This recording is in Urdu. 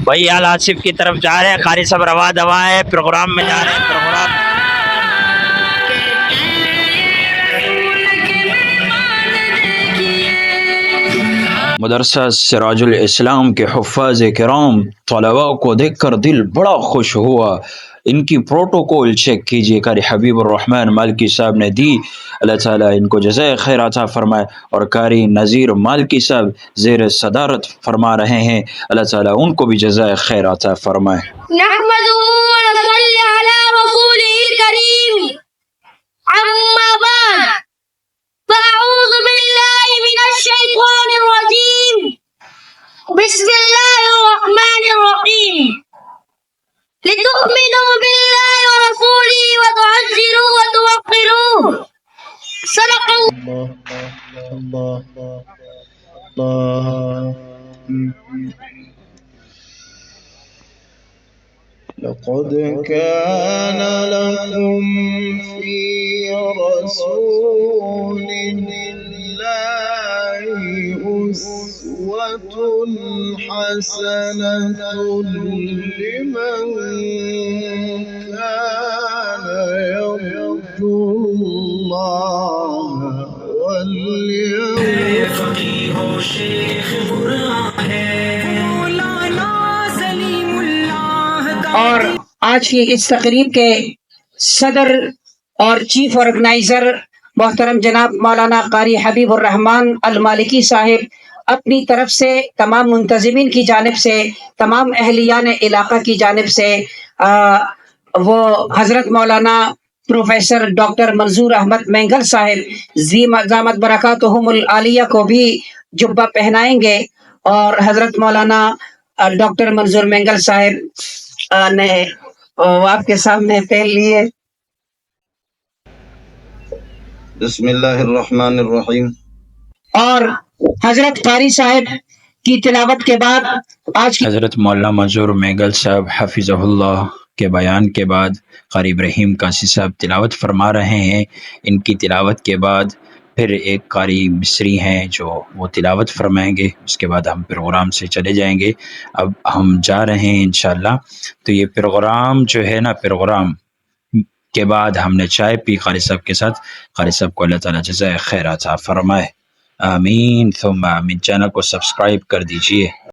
بھائی آل آصف کی طرف جا رہے ہیں، قاری صاحب روا دوا ہے، پروگرام میں جا رہے ہیں. پروگرام مدرسہ سراج الاسلام کے حفاظ کرام طلباء کو دیکھ کر دل بڑا خوش ہوا. ان کی پروٹوکول چیک کیجئے، قاری حبیب الرحمن مالکی صاحب نے دی. اللہ تعالیٰ ان کو جزائے خیر عطا فرمائے. اور قاری نذیر مالکی صاحب زیر صدارت فرما رہے ہیں، اللہ تعالیٰ ان کو بھی جزائے خیر عطا فرمائے. نحمده ونصلي على رسوله الكريم. أما بعد، فأعوذ بالله من الشيطان الرجيم. بسم الله الرحمن الرحيم. لتؤمنوا بالله ورسوله وتعزروه وتوقروه. صدق لقد كان لكم في رسول الله أسوة حسنة لمن كان يرجو الله واليوم. اور آج کی اس تقریب کے صدر اور چیف آرگنائزر محترم جناب مولانا قاری حبیب الرحمن المالکی صاحب اپنی طرف سے تمام منتظمین کی جانب سے، تمام اہلیان علاقہ کی جانب سے وہ حضرت مولانا پروفیسر ڈاکٹر منظور احمد مینگل صاحب زامت برکاتہم العالیہ کو بھی جبہ پہنائیں گے. اور حضرت مولانا ڈاکٹر منظور مینگل صاحب نے آپ کے سامنے پہن لیے. بسم اللہ الرحمن الرحیم. اور حضرت قاری صاحب کی تلاوت کے بعد آج کی حضرت مولانا منظور مینگل صاحب حفظہ اللہ کے بیان کے بعد قاری ابراہیم قاسی صاحب تلاوت فرما رہے ہیں. ان کی تلاوت کے بعد پھر ایک قاری مصری ہیں جو وہ تلاوت فرمائیں گے. اس کے بعد ہم پروگرام سے چلے جائیں گے. اب ہم جا رہے ہیں انشاءاللہ. تو یہ پروگرام جو ہے نا، پروگرام کے بعد ہم نے چائے پی قاری صاحب کے ساتھ. قاری صاحب کو اللہ تعالیٰ جزائے خیر عطا فرمائے. آمین ثم آمین. چینل کو سبسکرائب کر دیجئے.